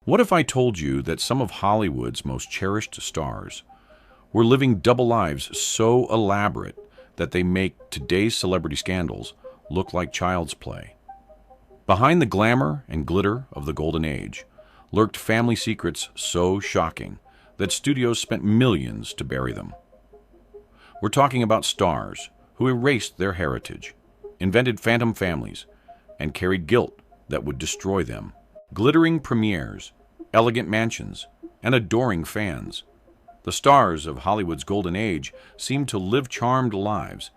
What if I told you that some of Hollywood's most cherished stars were living double lives so elaborate that they make today's celebrity scandals look like child's play? Behind the glamour and glitter of the golden age lurked family secrets so shocking that studios spent millions to bury them. We're talking about stars who erased their heritage, invented phantom families, and carried guilt that would destroy them. Glittering premieres, elegant mansions, and adoring fans. The stars of Hollywood's golden age seemed to live charmed lives,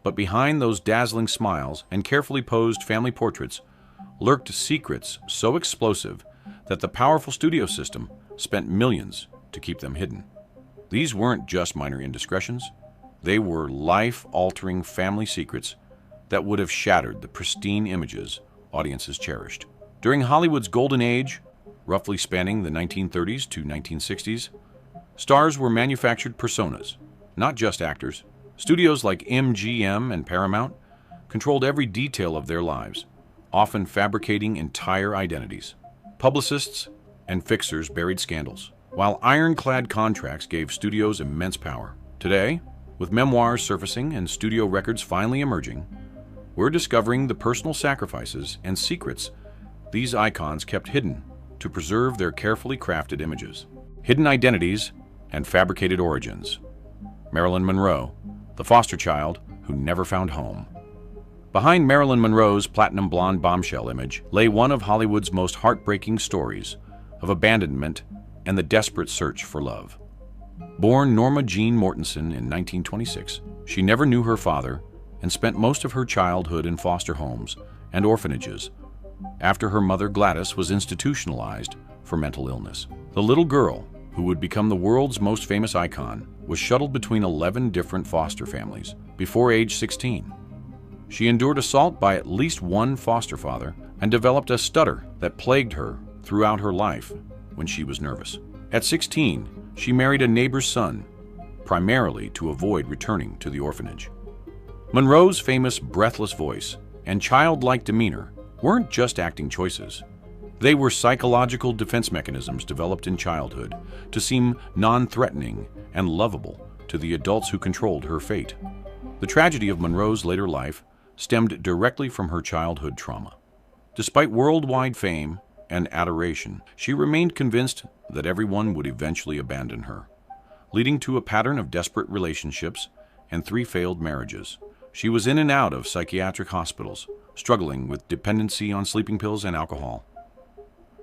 but behind those dazzling smiles and carefully posed family portraits lurked secrets so explosive that the powerful studio system spent millions to keep them hidden. These weren't just minor indiscretions. They were life-altering family secrets that would have shattered the pristine images audiences cherished. During Hollywood's golden age, roughly spanning the 1930s to 1960s, stars were manufactured personas, not just actors. Studios like MGM and Paramount controlled every detail of their lives, often fabricating entire identities. Publicists and fixers buried scandals, while ironclad contracts gave studios immense power. Today, with memoirs surfacing and studio records finally emerging, we're discovering the personal sacrifices and secrets these icons kept hidden to preserve their carefully crafted images. Hidden identities and fabricated origins. Marilyn Monroe, the foster child who never found home. Behind Marilyn Monroe's platinum blonde bombshell image lay one of Hollywood's most heartbreaking stories of abandonment and the desperate search for love. Born Norma Jean Mortensen in 1926, she never knew her father and spent most of her childhood in foster homes and orphanages after her mother Gladys was institutionalized for mental illness. The little girl, who would become the world's most famous icon, was shuttled between 11 different foster families before age 16. She endured assault by at least one foster father and developed a stutter that plagued her throughout her life when she was nervous. At 16, she married a neighbor's son, primarily to avoid returning to the orphanage. Monroe's famous breathless voice and childlike demeanor weren't just acting choices. They were psychological defense mechanisms developed in childhood to seem non-threatening and lovable to the adults who controlled her fate. The tragedy of Monroe's later life stemmed directly from her childhood trauma. Despite worldwide fame and adoration, she remained convinced that everyone would eventually abandon her, leading to a pattern of desperate relationships and 3 failed marriages. She was in and out of psychiatric hospitals, struggling with dependency on sleeping pills and alcohol.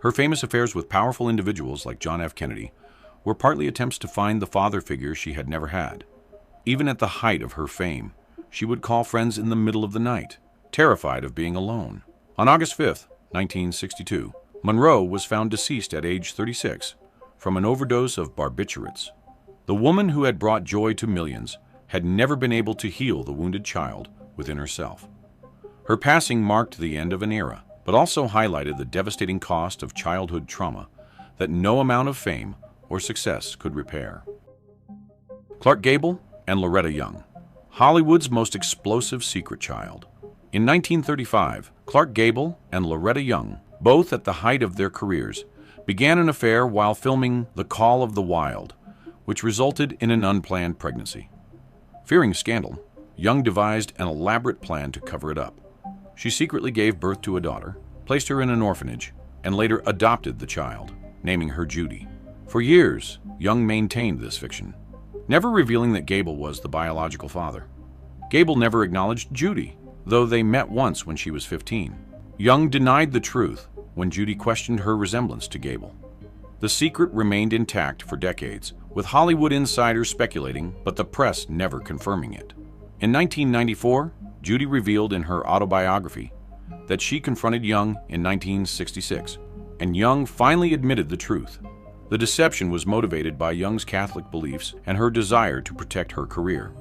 Her famous affairs with powerful individuals like John F. Kennedy were partly attempts to find the father figure she had never had. Even at the height of her fame, she would call friends in the middle of the night, terrified of being alone. On August 5, 1962, Monroe was found deceased at age 36 from an overdose of barbiturates. The woman who had brought joy to millions had never been able to heal the wounded child within herself. Her passing marked the end of an era, but also highlighted the devastating cost of childhood trauma that no amount of fame or success could repair. Clark Gable and Loretta Young, Hollywood's most explosive secret child. In 1935, Clark Gable and Loretta Young, both at the height of their careers, began an affair while filming The Call of the Wild, which resulted in an unplanned pregnancy. Fearing scandal, Young devised an elaborate plan to cover it up. She secretly gave birth to a daughter, placed her in an orphanage, and later adopted the child, naming her Judy. For years, Young maintained this fiction, never revealing that Gable was the biological father. Gable never acknowledged Judy, though they met once when she was 15. Young denied the truth when Judy questioned her resemblance to Gable. The secret remained intact for decades, with Hollywood insiders speculating, but the press never confirming it. In 1994, Judy revealed in her autobiography that she confronted Young in 1966, and Young finally admitted the truth. The deception was motivated by Young's Catholic beliefs and her desire to protect her career.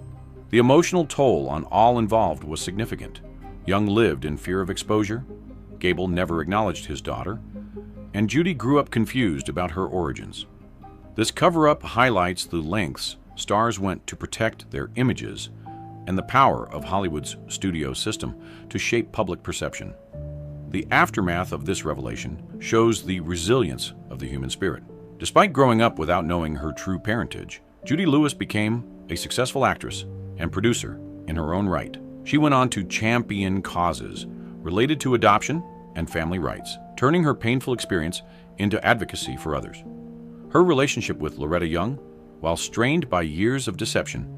The emotional toll on all involved was significant. Young lived in fear of exposure, Gable never acknowledged his daughter, and Judy grew up confused about her origins. This cover-up highlights the lengths stars went to protect their images and the power of Hollywood's studio system to shape public perception. The aftermath of this revelation shows the resilience of the human spirit. Despite growing up without knowing her true parentage, Judy Lewis became a successful actress and producer in her own right. She went on to champion causes related to adoption and family rights, turning her painful experience into advocacy for others. Her relationship with Loretta Young, while strained by years of deception,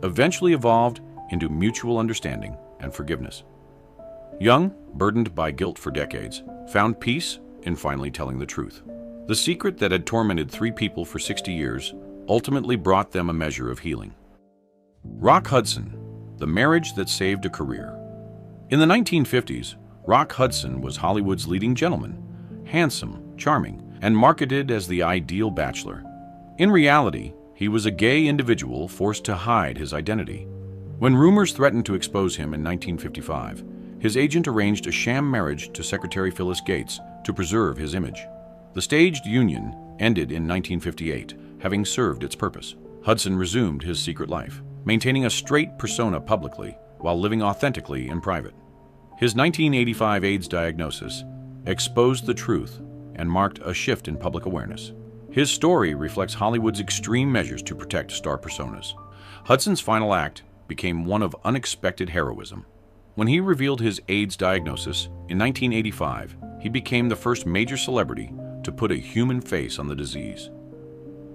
eventually evolved into mutual understanding and forgiveness. Young, burdened by guilt for decades, found peace in finally telling the truth. The secret that had tormented 3 people for 60 years ultimately brought them a measure of healing. Rock Hudson, the marriage that saved a career. In the 1950s, Rock Hudson was Hollywood's leading gentleman, handsome, charming, and marketed as the ideal bachelor. In reality, he was a gay individual forced to hide his identity. When rumors threatened to expose him in 1955, his agent arranged a sham marriage to Secretary Phyllis Gates to preserve his image. The staged union ended in 1958, having served its purpose. Hudson resumed his secret life, maintaining a straight persona publicly while living authentically in private. His 1985 AIDS diagnosis exposed the truth and marked a shift in public awareness. His story reflects Hollywood's extreme measures to protect star personas. Hudson's final act became one of unexpected heroism. When he revealed his AIDS diagnosis in 1985, he became the first major celebrity to put a human face on the disease.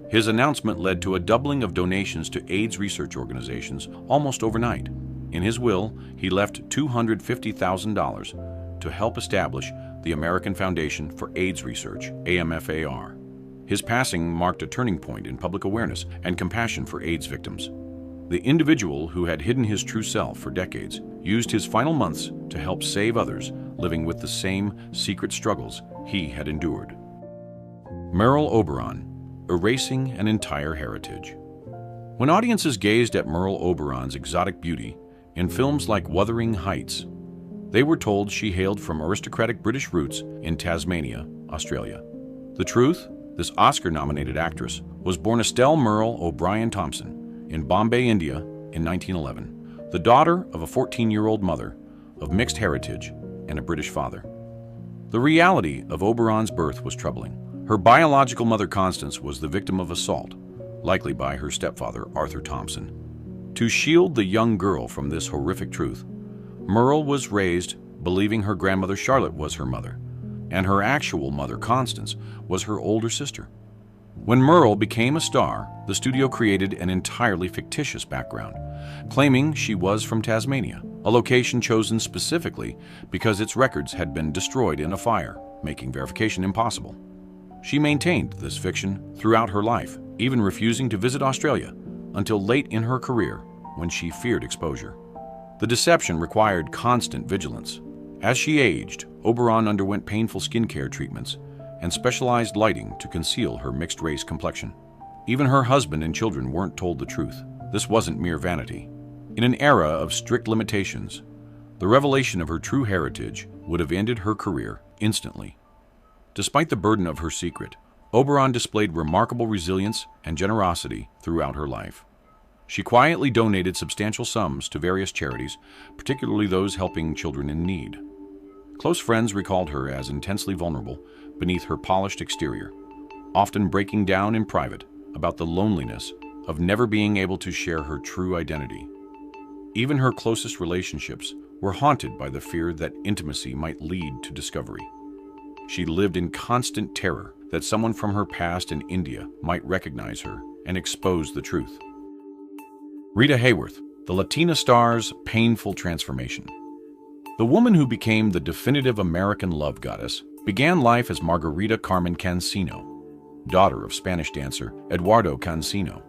His announcement led to a doubling of donations to AIDS research organizations almost overnight. In his will, he left $250,000 to help establish the American Foundation for AIDS Research, AMFAR. His passing marked a turning point in public awareness and compassion for AIDS victims. The individual who had hidden his true self for decades used his final months to help save others living with the same secret struggles he had endured. Merle Oberon, erasing an entire heritage. When audiences gazed at Merle Oberon's exotic beauty in films like Wuthering Heights, they were told she hailed from aristocratic British roots in Tasmania, Australia. The truth? This Oscar-nominated actress was born Estelle Merle O'Brien Thompson in Bombay, India in 1911, the daughter of a 14-year-old mother of mixed heritage and a British father. The reality of Oberon's birth was troubling. Her biological mother, Constance, was the victim of assault, likely by her stepfather, Arthur Thompson. To shield the young girl from this horrific truth, Merle was raised believing her grandmother Charlotte was her mother, and her actual mother, Constance, was her older sister. When Merle became a star, the studio created an entirely fictitious background, claiming she was from Tasmania, a location chosen specifically because its records had been destroyed in a fire, making verification impossible. She maintained this fiction throughout her life, even refusing to visit Australia until late in her career when she feared exposure. The deception required constant vigilance. As she aged, Oberon underwent painful skincare treatments and specialized lighting to conceal her mixed-race complexion. Even her husband and children weren't told the truth. This wasn't mere vanity. In an era of strict limitations, the revelation of her true heritage would have ended her career instantly. Despite the burden of her secret, Oberon displayed remarkable resilience and generosity throughout her life. She quietly donated substantial sums to various charities, particularly those helping children in need. Close friends recalled her as intensely vulnerable beneath her polished exterior, often breaking down in private about the loneliness of never being able to share her true identity. Even her closest relationships were haunted by the fear that intimacy might lead to discovery. She lived in constant terror that someone from her past in India might recognize her and expose the truth. Rita Hayworth, the Latina star's painful transformation. The woman who became the definitive American love goddess began life as Margarita Carmen Cancino, daughter of Spanish dancer Eduardo Cancino.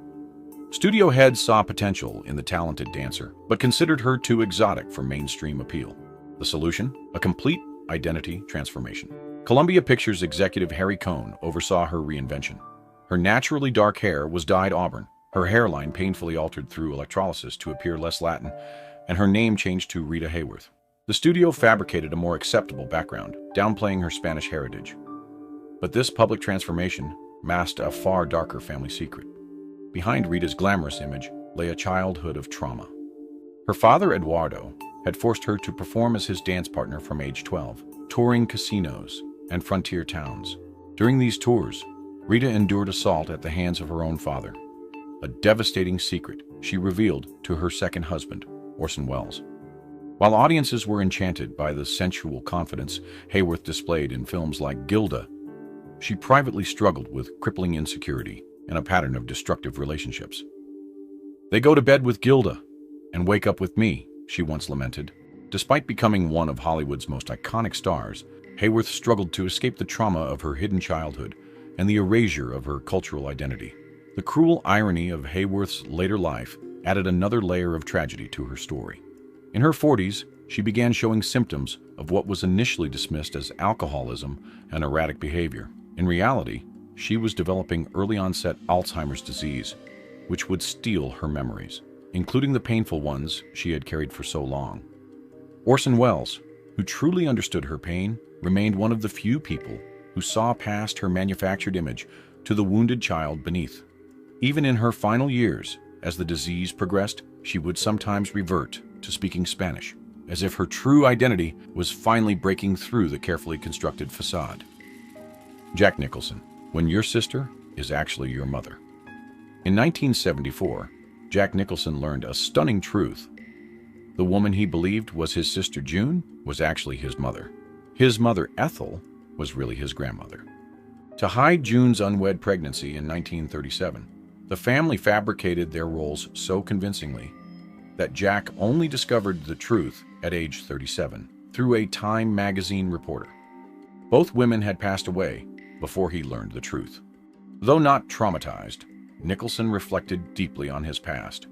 Studio heads saw potential in the talented dancer, but considered her too exotic for mainstream appeal. The solution? A complete identity transformation. Columbia Pictures executive Harry Cohn oversaw her reinvention. Her naturally dark hair was dyed auburn, her hairline painfully altered through electrolysis to appear less Latin, and her name changed to Rita Hayworth. The studio fabricated a more acceptable background, downplaying her Spanish heritage. But this public transformation masked a far darker family secret. Behind Rita's glamorous image lay a childhood of trauma. Her father, Eduardo, had forced her to perform as his dance partner from age 12, touring casinos, and frontier towns. During these tours, Rita endured assault at the hands of her own father, a devastating secret she revealed to her second husband, Orson Welles. While audiences were enchanted by the sensual confidence Hayworth displayed in films like Gilda, she privately struggled with crippling insecurity and a pattern of destructive relationships. "They go to bed with Gilda and wake up with me," she once lamented. Despite becoming one of Hollywood's most iconic stars, Hayworth struggled to escape the trauma of her hidden childhood and the erasure of her cultural identity. The cruel irony of Hayworth's later life added another layer of tragedy to her story. In her 40s, she began showing symptoms of what was initially dismissed as alcoholism and erratic behavior. In reality, she was developing early-onset Alzheimer's disease, which would steal her memories, including the painful ones she had carried for so long. Orson Welles, who truly understood her pain, remained one of the few people who saw past her manufactured image to the wounded child beneath. Even in her final years, as the disease progressed, she would sometimes revert to speaking Spanish, as if her true identity was finally breaking through the carefully constructed facade. Jack Nicholson, when your sister is actually your mother. In 1974, Jack Nicholson learned a stunning truth. The woman he believed was his sister June was actually his mother. His mother Ethel was really his grandmother. To hide June's unwed pregnancy in 1937, the family fabricated their roles so convincingly that Jack only discovered the truth at age 37 through a Time magazine reporter. Both women had passed away before he learned the truth. Though not traumatized, Nicholson reflected deeply on his past.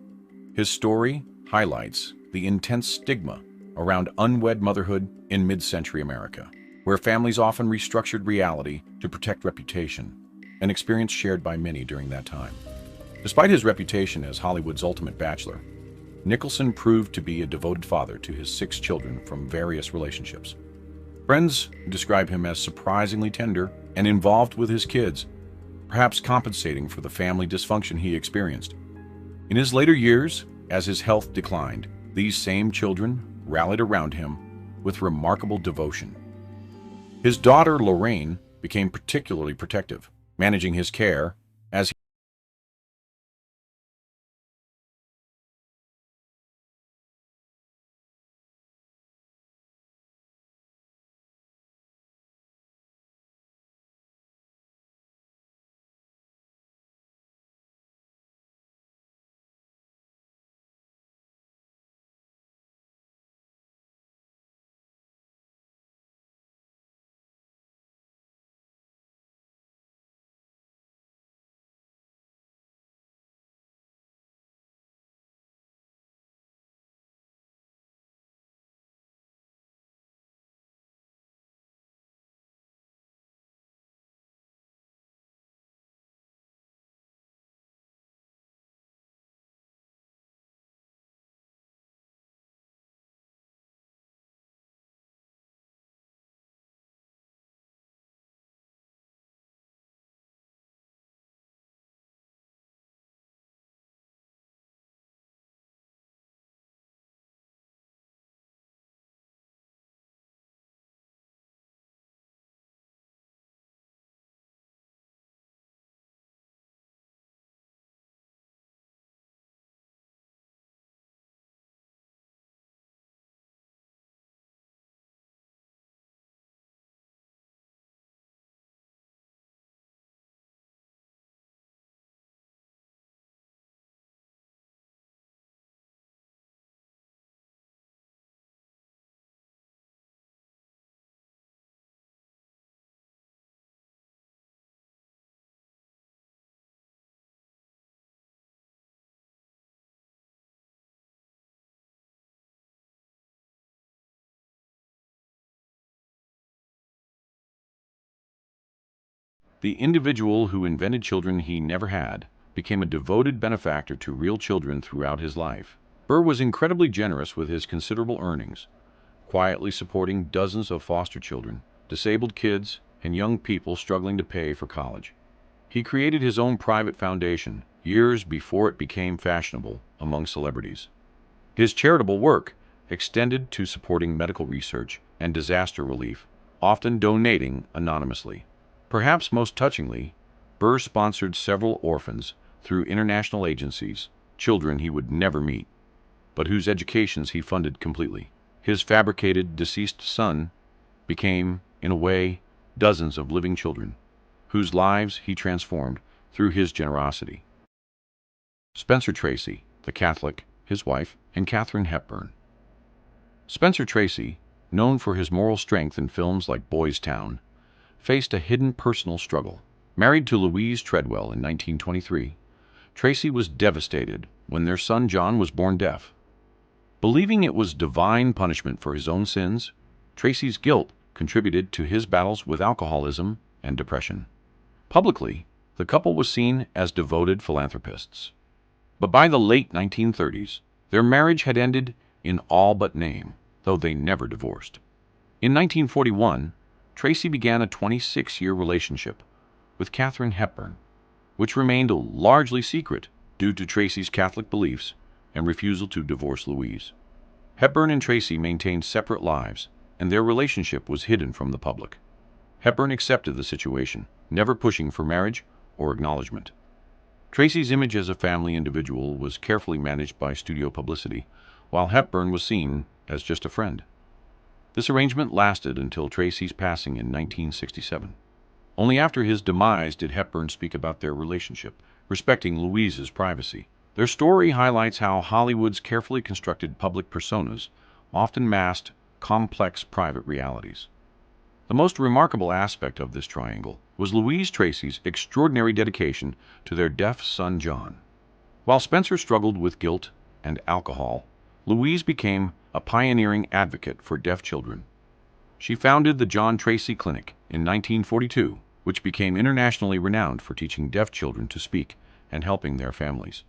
His story highlights the intense stigma around unwed motherhood in mid-century America, where families often restructured reality to protect reputation, an experience shared by many during that time. Despite his reputation as Hollywood's ultimate bachelor, Nicholson proved to be a devoted father to his 6 children from various relationships. Friends describe him as surprisingly tender and involved with his kids, perhaps compensating for the family dysfunction he experienced. In his later years, as his health declined, these same children rallied around him with remarkable devotion. His daughter, Lorraine, became particularly protective, managing his care as the individual who invented children he never had became a devoted benefactor to real children throughout his life. Burr was incredibly generous with his considerable earnings, quietly supporting dozens of foster children, disabled kids, and young people struggling to pay for college. He created his own private foundation years before it became fashionable among celebrities. His charitable work extended to supporting medical research and disaster relief, often donating anonymously. Perhaps most touchingly, Burr sponsored several orphans through international agencies, children he would never meet, but whose educations he funded completely. His fabricated deceased son became, in a way, dozens of living children, whose lives he transformed through his generosity. Spencer Tracy, the Catholic, his wife, and Katharine Hepburn. Spencer Tracy, known for his moral strength in films like Boys Town, faced a hidden personal struggle. Married to Louise Treadwell in 1923, Tracy was devastated when their son John was born deaf. Believing it was divine punishment for his own sins, Tracy's guilt contributed to his battles with alcoholism and depression. Publicly, the couple was seen as devoted philanthropists. But by the late 1930s, their marriage had ended in all but name, though they never divorced. In 1941, Tracy began a 26-year relationship with Katharine Hepburn, which remained largely secret due to Tracy's Catholic beliefs and refusal to divorce Louise. Hepburn and Tracy maintained separate lives, and their relationship was hidden from the public. Hepburn accepted the situation, never pushing for marriage or acknowledgement. Tracy's image as a family individual was carefully managed by studio publicity, while Hepburn was seen as just a friend. This arrangement lasted until Tracy's passing in 1967. Only after his demise did Hepburn speak about their relationship, respecting Louise's privacy. Their story highlights how Hollywood's carefully constructed public personas often masked complex private realities. The most remarkable aspect of this triangle was Louise Tracy's extraordinary dedication to their deaf son John. While Spencer struggled with guilt and alcohol, Louise became a pioneering advocate for deaf children. She founded the John Tracy Clinic in 1942, which became internationally renowned for teaching deaf children to speak and helping their families.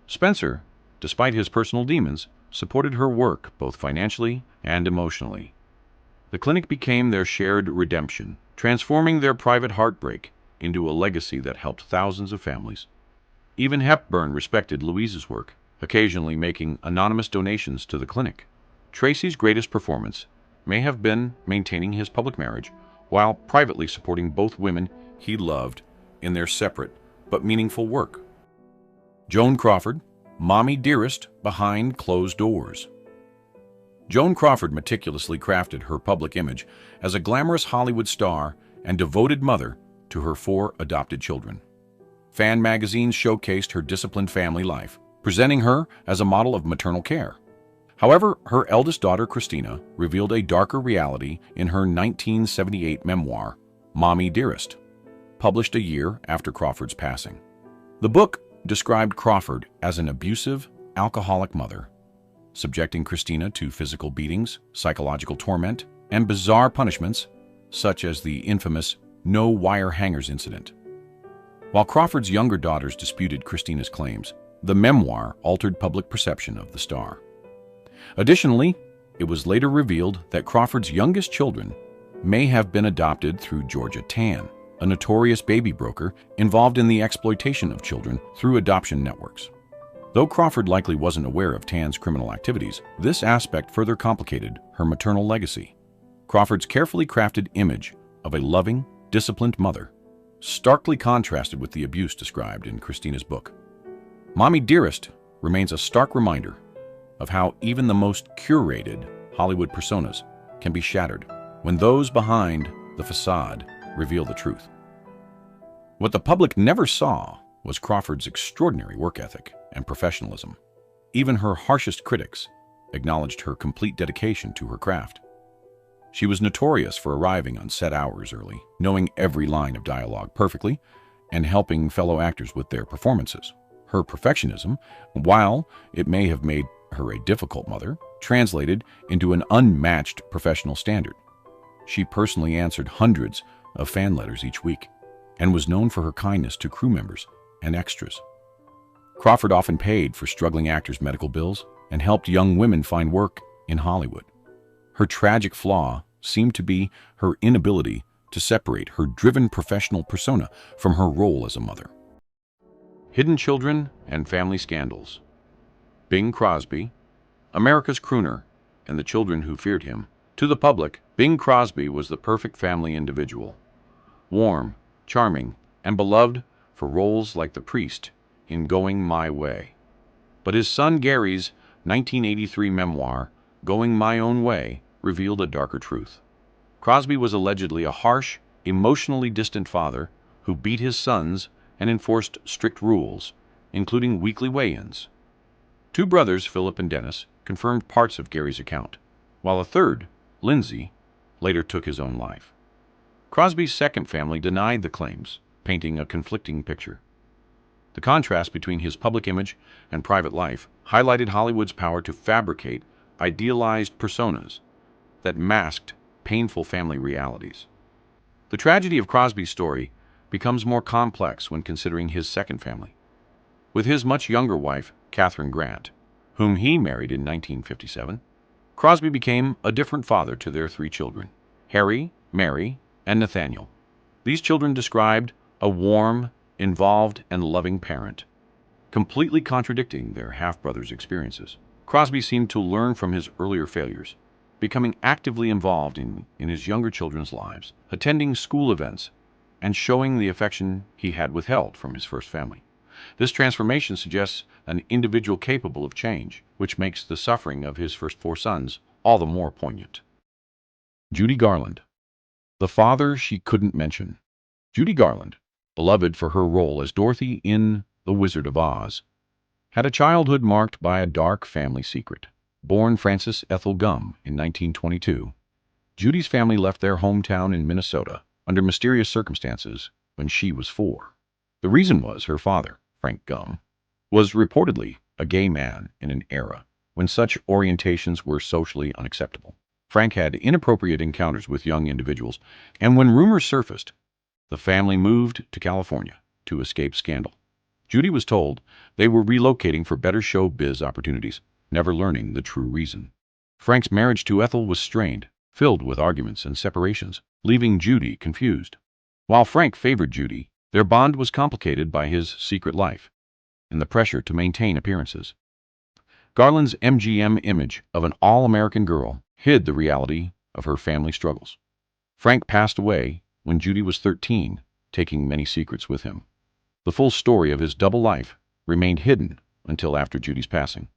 Spencer, despite his personal demons, supported her work both financially and emotionally. The clinic became their shared redemption, transforming their private heartbreak into a legacy that helped thousands of families. Even Hepburn respected Louise's work, occasionally making anonymous donations to the clinic. Tracy's greatest performance may have been maintaining his public marriage while privately supporting both women he loved in their separate but meaningful work. Joan Crawford, Mommy Dearest behind closed doors. Joan Crawford meticulously crafted her public image as a glamorous Hollywood star and devoted mother to her 4 adopted children. Fan magazines showcased her disciplined family life, presenting her as a model of maternal care. However, her eldest daughter, Christina, revealed a darker reality in her 1978 memoir, Mommy Dearest, published a year after Crawford's passing. The book described Crawford as an abusive, alcoholic mother, subjecting Christina to physical beatings, psychological torment, and bizarre punishments, such as the infamous no wire hangers incident. While Crawford's younger daughters disputed Christina's claims, the memoir altered public perception of the star. Additionally, it was later revealed that Crawford's youngest children may have been adopted through Georgia Tan, a notorious baby broker involved in the exploitation of children through adoption networks. Though Crawford likely wasn't aware of Tan's criminal activities, this aspect further complicated her maternal legacy. Crawford's carefully crafted image of a loving, disciplined mother starkly contrasted with the abuse described in Christina's book. Mommy Dearest remains a stark reminder of how even the most curated Hollywood personas can be shattered when those behind the facade reveal the truth. What the public never saw was Crawford's extraordinary work ethic and professionalism. Even her harshest critics acknowledged her complete dedication to her craft. She was notorious for arriving on set hours early, knowing every line of dialogue perfectly, and helping fellow actors with their performances. Her perfectionism, while it may have made her a difficult mother, translated into an unmatched professional standard. She personally answered hundreds of fan letters each week, and was known for her kindness to crew members and extras. Crawford often paid for struggling actors' medical bills and helped young women find work in Hollywood. Her tragic flaw seemed to be her inability to separate her driven professional persona from her role as a mother. Hidden children and family scandals. Bing Crosby, America's crooner, and the children who feared him, To the public, Bing Crosby was the perfect family individual, warm, charming, and beloved for roles like the priest in Going My Way. But his son Gary's 1983 memoir, Going My Own Way, revealed a darker truth. Crosby was allegedly a harsh, emotionally distant father who beat his sons and enforced strict rules, including weekly weigh-ins. Two brothers, Philip and Dennis, confirmed parts of Gary's account, while a third, Lindsay, later took his own life. Crosby's second family denied the claims, painting a conflicting picture. The contrast between his public image and private life highlighted Hollywood's power to fabricate idealized personas that masked painful family realities. The tragedy of Crosby's story becomes more complex when considering his second family. With his much younger wife, Katharine Grant, whom he married in 1957, Crosby became a different father to their three children, Harry, Mary, and Nathaniel. These children described a warm, involved, and loving parent, completely contradicting their half-brother's experiences. Crosby seemed to learn from his earlier failures, becoming actively involved in his younger children's lives, attending school events, and showing the affection he had withheld from his first family. This transformation suggests an individual capable of change, which makes the suffering of his first four sons all the more poignant. Judy Garland, the father she couldn't mention. Judy Garland, beloved for her role as Dorothy in The Wizard of Oz, had a childhood marked by a dark family secret. Born Frances Ethel Gum in 1922, Judy's family left their hometown in Minnesota under mysterious circumstances when she was 4. The reason was her father, Frank Gum, was reportedly a gay man in an era when such orientations were socially unacceptable. Frank had inappropriate encounters with young individuals, and when rumors surfaced, the family moved to California to escape scandal. Judy was told they were relocating for better show-biz opportunities, never learning the true reason. Frank's marriage to Ethel was strained, filled with arguments and separations, leaving Judy confused. While Frank favored Judy, their bond was complicated by his secret life and the pressure to maintain appearances. Garland's MGM image of an all-American girl hid the reality of her family struggles. Frank passed away when Judy was 13, taking many secrets with him. The full story of his double life remained hidden until after Judy's passing.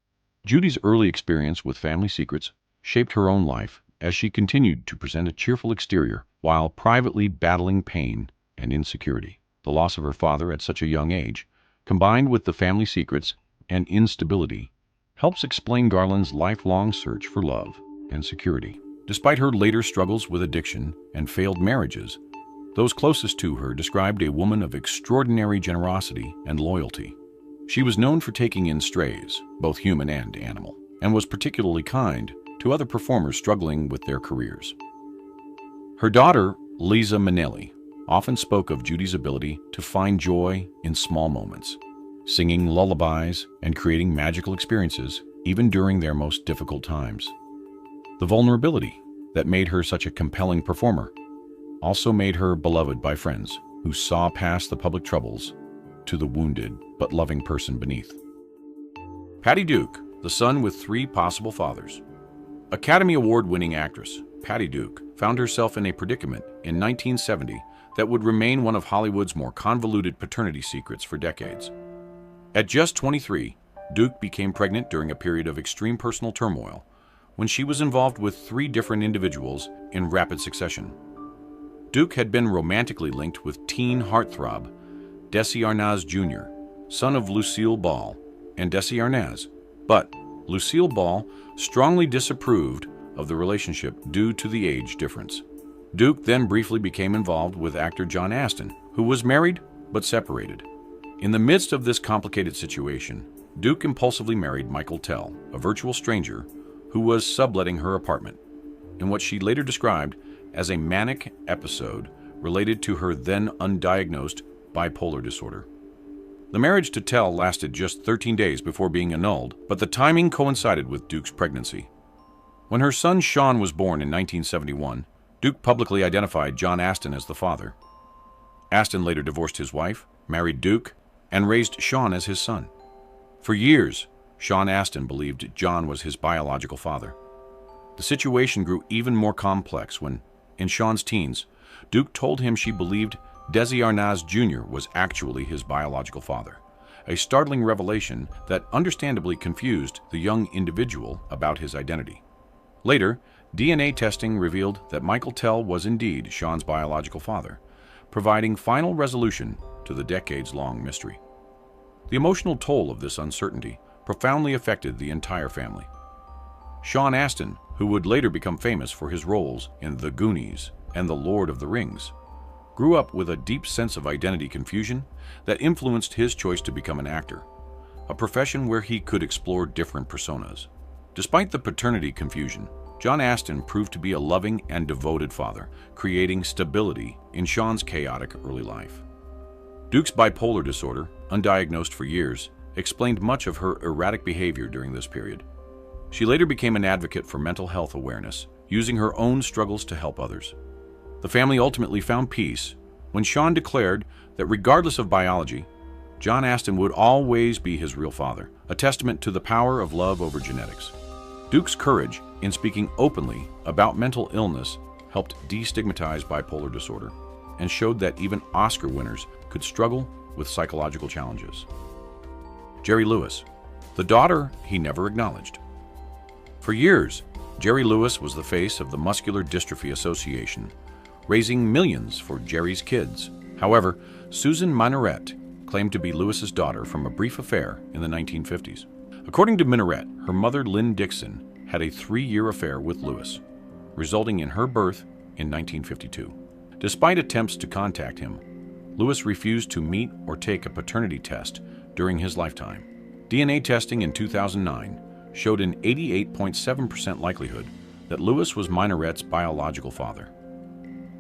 Judy's early experience with family secrets shaped her own life as she continued to present a cheerful exterior while privately battling pain and insecurity. The loss of her father at such a young age, combined with the family secrets and instability, helps explain Garland's lifelong search for love and security. Despite her later struggles with addiction and failed marriages, those closest to her described a woman of extraordinary generosity and loyalty. She was known for taking in strays, both human and animal, and was particularly kind to other performers struggling with their careers. Her daughter, Liza Minnelli, often spoke of Judy's ability to find joy in small moments, singing lullabies and creating magical experiences even during their most difficult times. The vulnerability that made her such a compelling performer also made her beloved by friends who saw past the public troubles to the wounded but loving person beneath. Patty Duke, the son with 3 possible fathers. Academy Award-winning actress Patty Duke found herself in a predicament in 1970 that would remain one of Hollywood's more convoluted paternity secrets for decades. At just 23, Duke became pregnant during a period of extreme personal turmoil when she was involved with 3 different individuals in rapid succession. Duke had been romantically linked with teen heartthrob Desi Arnaz Jr., son of Lucille Ball and Desi Arnaz, but Lucille Ball strongly disapproved of the relationship due to the age difference. Duke then briefly became involved with actor John Astin, who was married but separated. In the midst of this complicated situation, Duke impulsively married Michael Tell, a virtual stranger who was subletting her apartment, in what she later described as a manic episode related to her then undiagnosed bipolar disorder. The marriage to Tell lasted just 13 days before being annulled, but the timing coincided with Duke's pregnancy. When her son Sean was born in 1971, Duke publicly identified John Astin as the father. Astin later divorced his wife, married Duke, and raised Sean as his son. For years, Sean Astin believed John was his biological father. The situation grew even more complex when, in Sean's teens, Duke told him she believed Desi Arnaz Jr. was actually his biological father, a startling revelation that understandably confused the young individual about his identity. Later, DNA testing revealed that Michael Tell was indeed Sean's biological father, providing final resolution to the decades-long mystery. The emotional toll of this uncertainty profoundly affected the entire family. Sean Astin, who would later become famous for his roles in The Goonies and The Lord of the Rings, grew up with a deep sense of identity confusion that influenced his choice to become an actor, a profession where he could explore different personas. Despite the paternity confusion, John Astin proved to be a loving and devoted father, creating stability in Sean's chaotic early life. Duke's bipolar disorder, undiagnosed for years, explained much of her erratic behavior during this period. She later became an advocate for mental health awareness, using her own struggles to help others. The family ultimately found peace when Sean declared that regardless of biology, John Astin would always be his real father, a testament to the power of love over genetics. Duke's courage in speaking openly about mental illness helped destigmatize bipolar disorder and showed that even Oscar winners could struggle with psychological challenges. Jerry Lewis, the daughter he never acknowledged. For years, Jerry Lewis was the face of the Muscular Dystrophy Association, raising millions for Jerry's kids. However, Susan Minaret claimed to be Lewis's daughter from a brief affair in the 1950s. According to Minaret, her mother, Lynn Dixon, had a 3-year affair with Lewis, resulting in her birth in 1952. Despite attempts to contact him, Lewis refused to meet or take a paternity test during his lifetime. DNA testing in 2009 showed an 88.7% likelihood that Lewis was Minaret's biological father.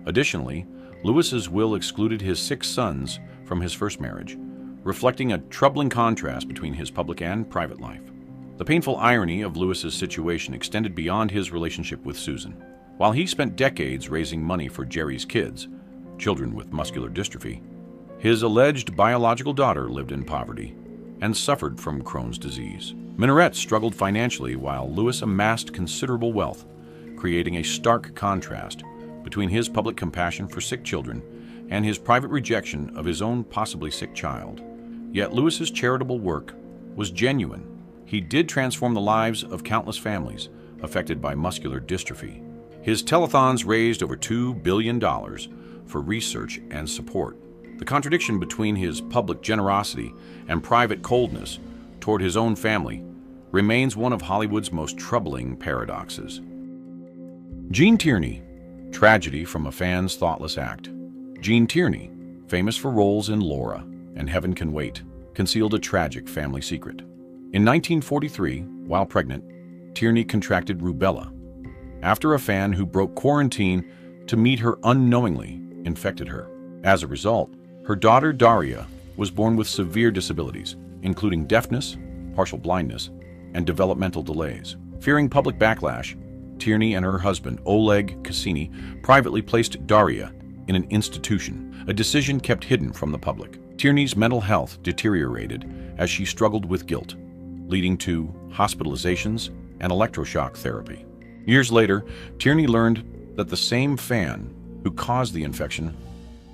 Additionally, Lewis's will excluded his 6 sons from his first marriage, reflecting a troubling contrast between his public and private life. The painful irony of Lewis's situation extended beyond his relationship with Susan. While he spent decades raising money for Jerry's kids, children with muscular dystrophy, his alleged biological daughter lived in poverty and suffered from Crohn's disease. Minaret struggled financially while Lewis amassed considerable wealth, creating a stark contrast between his public compassion for sick children and his private rejection of his own possibly sick child. Yet Lewis's charitable work was genuine. He did transform the lives of countless families affected by muscular dystrophy. His telethons raised over $2 billion for research and support. The contradiction between his public generosity and private coldness toward his own family remains one of Hollywood's most troubling paradoxes. Gene Tierney, tragedy from a fan's thoughtless act. Gene Tierney, famous for roles in Laura and Heaven Can Wait, concealed a tragic family secret. In 1943, while pregnant, Tierney contracted rubella after a fan who broke quarantine to meet her unknowingly infected her. As a result, her daughter Daria was born with severe disabilities, including deafness, partial blindness, and developmental delays. Fearing public backlash, Tierney and her husband, Oleg Cassini, privately placed Daria in an institution, a decision kept hidden from the public. Tierney's mental health deteriorated as she struggled with guilt, leading to hospitalizations and electroshock therapy. Years later, Tierney learned that the same fan who caused the infection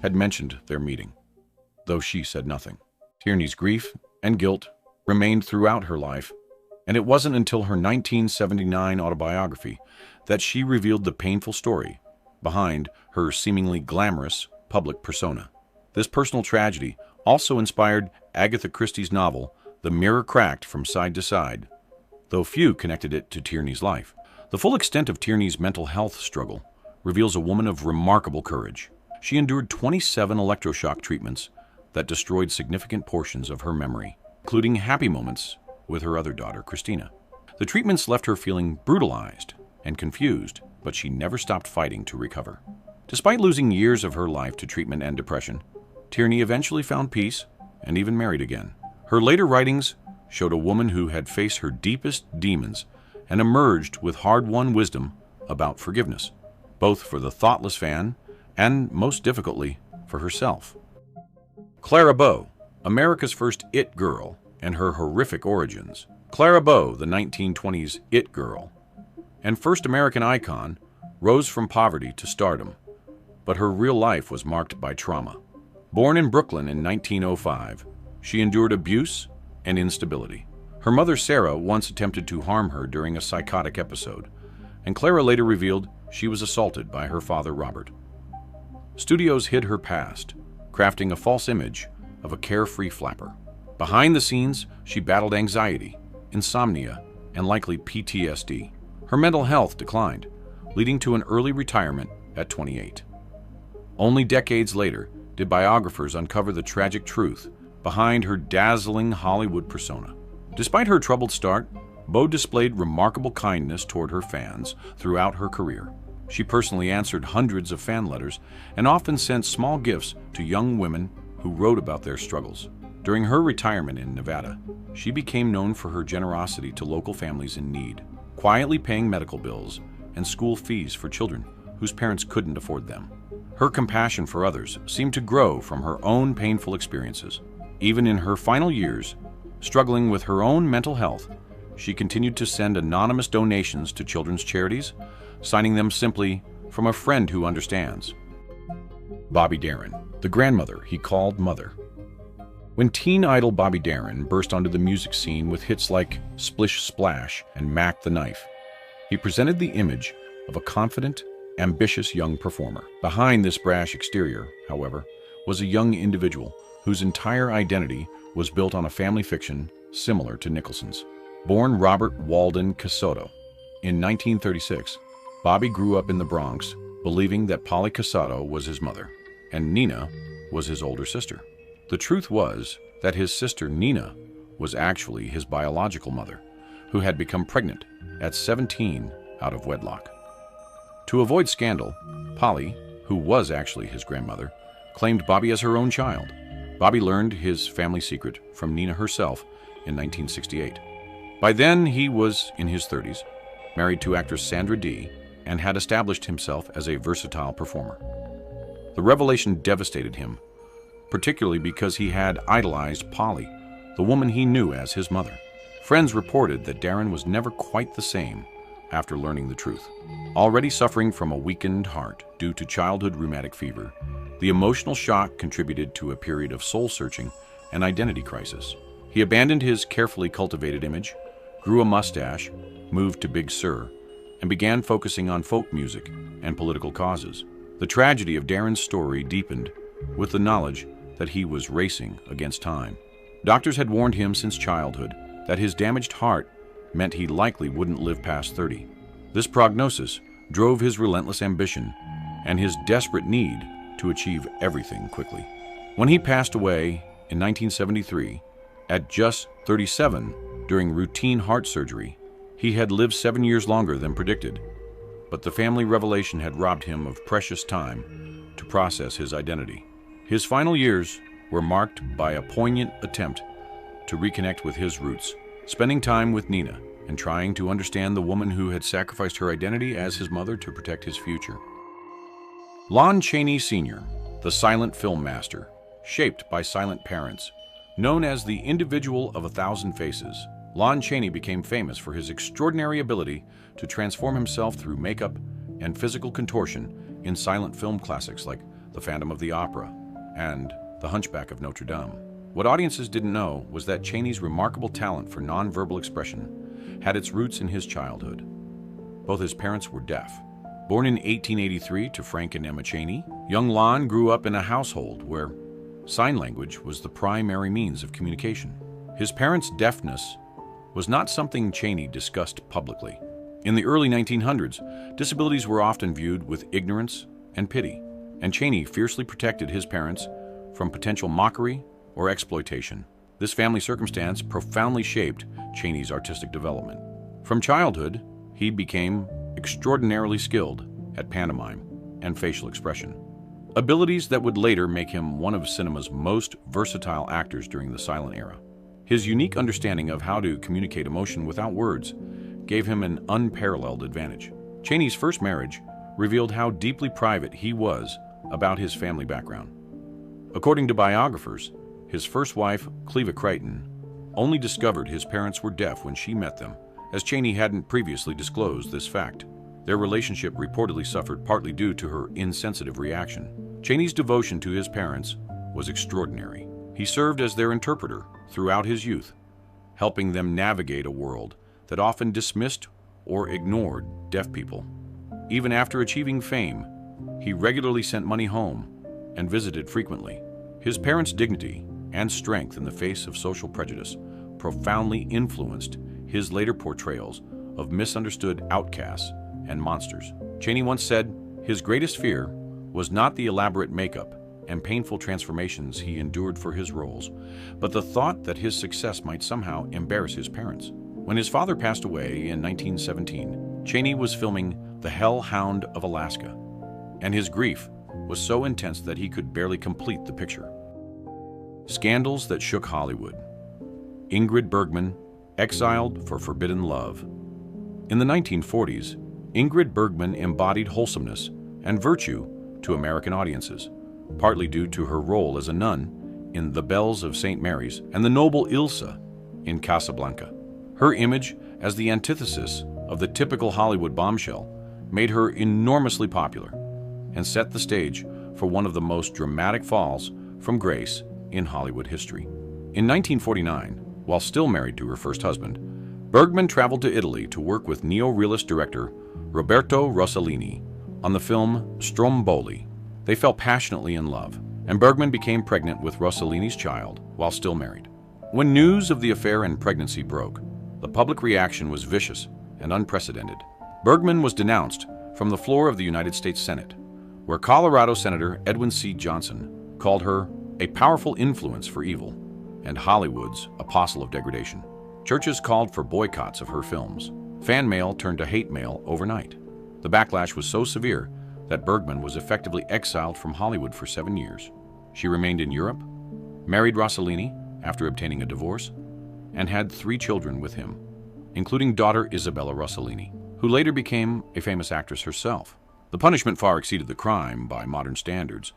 had mentioned their meeting, though she said nothing. Tierney's grief and guilt remained throughout her life, and it wasn't until her 1979 autobiography that she revealed the painful story behind her seemingly glamorous public persona. This personal tragedy also inspired Agatha Christie's novel, The Mirror Cracked from Side to Side, though few connected it to Tierney's life. The full extent of Tierney's mental health struggle reveals a woman of remarkable courage. She endured 27 electroshock treatments that destroyed significant portions of her memory, including happy moments with her other daughter, Christina. The treatments left her feeling brutalized and confused, but she never stopped fighting to recover. Despite losing years of her life to treatment and depression, Tierney eventually found peace and even married again. Her later writings showed a woman who had faced her deepest demons and emerged with hard-won wisdom about forgiveness, both for the thoughtless fan and, most difficultly, for herself. Clara Bow, America's first it girl, and her horrific origins. Clara Bow, the 1920s it girl, and first American icon, rose from poverty to stardom, but her real life was marked by trauma. Born in Brooklyn in 1905, she endured abuse and instability. Her mother, Sarah, once attempted to harm her during a psychotic episode, and Clara later revealed she was assaulted by her father, Robert. Studios hid her past, crafting a false image of a carefree flapper. Behind the scenes, she battled anxiety, insomnia, and likely PTSD. Her mental health declined, leading to an early retirement at 28. Only decades later did biographers uncover the tragic truth behind her dazzling Hollywood persona. Despite her troubled start, Bo displayed remarkable kindness toward her fans throughout her career. She personally answered hundreds of fan letters and often sent small gifts to young women who wrote about their struggles. During her retirement in Nevada, she became known for her generosity to local families in need, quietly paying medical bills and school fees for children whose parents couldn't afford them. Her compassion for others seemed to grow from her own painful experiences. Even in her final years, struggling with her own mental health, she continued to send anonymous donations to children's charities, signing them simply, "From a friend who understands." Bobby Darin, the grandmother he called mother. When teen idol Bobby Darin burst onto the music scene with hits like Splish Splash and Mac the Knife, he presented the image of a confident, ambitious young performer. Behind this brash exterior, however, was a young individual whose entire identity was built on a family fiction similar to Nicholson's. Born Robert Walden Casado in 1936, Bobby grew up in the Bronx, believing that Polly Casado was his mother, and Nina was his older sister. The truth was that his sister Nina was actually his biological mother, who had become pregnant at 17 out of wedlock. To avoid scandal, Polly, who was actually his grandmother, claimed Bobby as her own child. Bobby learned his family secret from Nina herself in 1968. By then, he was in his 30s, married to actress Sandra Dee, and had established himself as a versatile performer. The revelation devastated him, particularly because he had idolized Polly, the woman he knew as his mother. Friends reported that Darin was never quite the same after learning the truth. Already suffering from a weakened heart due to childhood rheumatic fever, the emotional shock contributed to a period of soul-searching and identity crisis. He abandoned his carefully cultivated image, grew a mustache, moved to Big Sur, and began focusing on folk music and political causes. The tragedy of Darin's story deepened with the knowledge that he was racing against time. Doctors had warned him since childhood that his damaged heart meant he likely wouldn't live past 30. This prognosis drove his relentless ambition and his desperate need to achieve everything quickly. When he passed away in 1973, at just 37 during routine heart surgery, he had lived 7 years longer than predicted, but the family revelation had robbed him of precious time to process his identity. His final years were marked by a poignant attempt to reconnect with his roots, spending time with Nina and trying to understand the woman who had sacrificed her identity as his mother to protect his future. Lon Chaney Sr., the silent film master, shaped by silent parents, known as the individual of 1,000 faces, Lon Chaney became famous for his extraordinary ability to transform himself through makeup and physical contortion in silent film classics like The Phantom of the Opera and The Hunchback of Notre Dame. What audiences didn't know was that Chaney's remarkable talent for nonverbal expression had its roots in his childhood. Both his parents were deaf. Born in 1883 to Frank and Emma Chaney, young Lon grew up in a household where sign language was the primary means of communication. His parents' deafness was not something Chaney discussed publicly. In the early 1900s, disabilities were often viewed with ignorance and pity, and Chaney fiercely protected his parents from potential mockery or exploitation. This family circumstance profoundly shaped Chaney's artistic development. From childhood, he became extraordinarily skilled at pantomime and facial expression, abilities that would later make him one of cinema's most versatile actors during the silent era. His unique understanding of how to communicate emotion without words gave him an unparalleled advantage. Chaney's first marriage revealed how deeply private he was about his family background. According to biographers, his first wife, Cleva Creighton, only discovered his parents were deaf when she met them as Chaney hadn't previously disclosed this fact. Their relationship reportedly suffered partly due to her insensitive reaction. Chaney's devotion to his parents was extraordinary. He served as their interpreter throughout his youth, helping them navigate a world that often dismissed or ignored deaf people. Even after achieving fame, he regularly sent money home and visited frequently. His parents' dignity and strength in the face of social prejudice profoundly influenced his later portrayals of misunderstood outcasts and monsters. Chaney once said his greatest fear was not the elaborate makeup and painful transformations he endured for his roles, but the thought that his success might somehow embarrass his parents. When his father passed away in 1917, Chaney was filming The Hellhound of Alaska, and his grief was so intense that he could barely complete the picture. Scandals that shook Hollywood. Ingrid Bergman, exiled for forbidden love. In the 1940s, Ingrid Bergman embodied wholesomeness and virtue to American audiences, partly due to her role as a nun in The Bells of St. Mary's and the noble Ilsa in Casablanca. Her image as the antithesis of the typical Hollywood bombshell made her enormously popular and set the stage for one of the most dramatic falls from grace in Hollywood history. In 1949, while still married to her first husband, Bergman traveled to Italy to work with neo-realist director Roberto Rossellini on the film Stromboli. They fell passionately in love, and Bergman became pregnant with Rossellini's child while still married. When news of the affair and pregnancy broke, the public reaction was vicious and unprecedented. Bergman was denounced from the floor of the United States Senate, where Colorado Senator Edwin C. Johnson called her a powerful influence for evil and Hollywood's apostle of degradation. Churches called for boycotts of her films. Fan mail turned to hate mail overnight. The backlash was so severe that Bergman was effectively exiled from Hollywood for 7 years. She remained in Europe, married Rossellini after obtaining a divorce, and had 3 children with him, including daughter Isabella Rossellini, who later became a famous actress herself. The punishment far exceeded the crime by modern standards,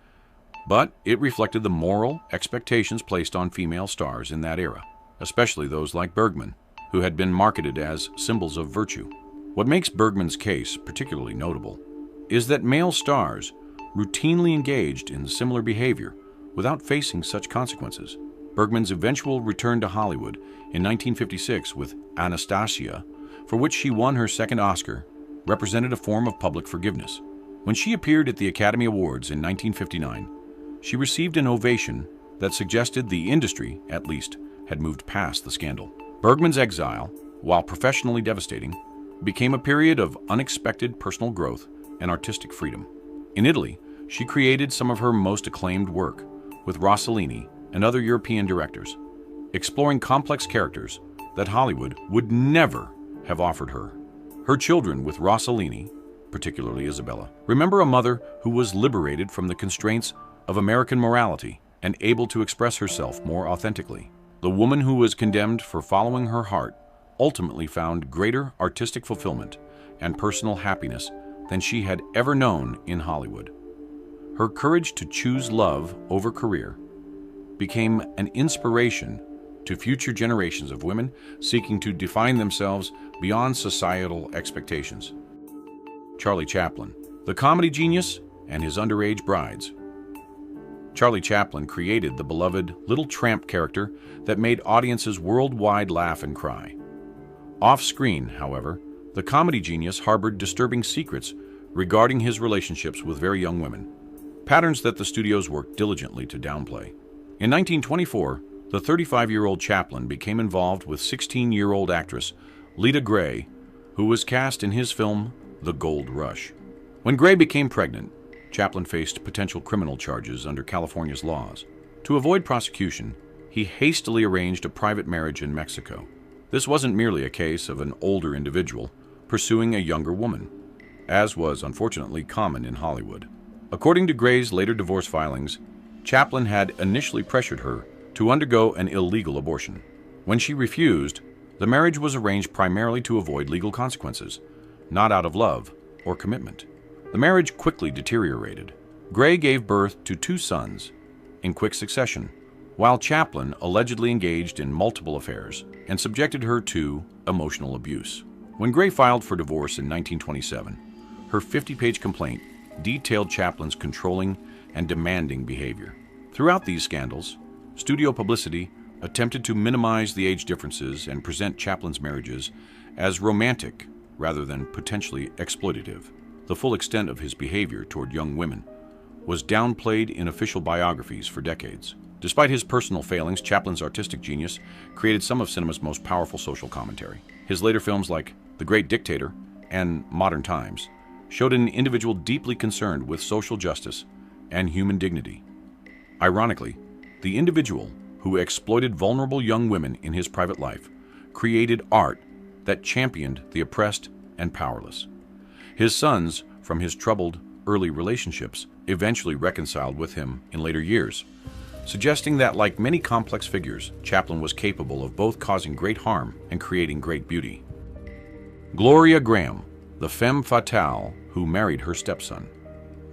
but it reflected the moral expectations placed on female stars in that era, especially those like Bergman, who had been marketed as symbols of virtue. What makes Bergman's case particularly notable is that male stars routinely engaged in similar behavior without facing such consequences. Bergman's eventual return to Hollywood in 1956 with Anastasia, for which she won her second Oscar, represented a form of public forgiveness. When she appeared at the Academy Awards in 1959, she received an ovation that suggested the industry, at least, had moved past the scandal. Bergman's exile, while professionally devastating, became a period of unexpected personal growth and artistic freedom. In Italy, she created some of her most acclaimed work with Rossellini and other European directors, exploring complex characters that Hollywood would never have offered her. Her children with Rossellini, particularly Isabella, remember a mother who was liberated from the constraints of American morality and able to express herself more authentically. The woman who was condemned for following her heart ultimately found greater artistic fulfillment and personal happiness than she had ever known in Hollywood. Her courage to choose love over career became an inspiration to future generations of women seeking to define themselves beyond societal expectations. Charlie Chaplin, the comedy genius and his underage brides. Charlie Chaplin created the beloved little tramp character that made audiences worldwide laugh and cry. Off-screen, however, the comedy genius harbored disturbing secrets regarding his relationships with very young women, patterns that the studios worked diligently to downplay. In 1924, the 35-year-old Chaplin became involved with 16-year-old actress Lita Gray, who was cast in his film The Gold Rush. When Gray became pregnant, Chaplin faced potential criminal charges under California's laws. To avoid prosecution, he hastily arranged a private marriage in Mexico. This wasn't merely a case of an older individual pursuing a younger woman, as was unfortunately common in Hollywood. According to Gray's later divorce filings, Chaplin had initially pressured her to undergo an illegal abortion. When she refused, the marriage was arranged primarily to avoid legal consequences, not out of love or commitment. The marriage quickly deteriorated. Gray gave birth to 2 sons in quick succession, while Chaplin allegedly engaged in multiple affairs and subjected her to emotional abuse. When Gray filed for divorce in 1927, her 50-page complaint detailed Chaplin's controlling and demanding behavior. Throughout these scandals, studio publicity attempted to minimize the age differences and present Chaplin's marriages as romantic rather than potentially exploitative. The full extent of his behavior toward young women was downplayed in official biographies for decades. Despite his personal failings, Chaplin's artistic genius created some of cinema's most powerful social commentary. His later films like The Great Dictator and Modern Times showed an individual deeply concerned with social justice and human dignity. Ironically, the individual who exploited vulnerable young women in his private life created art that championed the oppressed and powerless. His sons, from his troubled early relationships, eventually reconciled with him in later years, suggesting that, like many complex figures, Chaplin was capable of both causing great harm and creating great beauty. Gloria Graham, the femme fatale who married her stepson.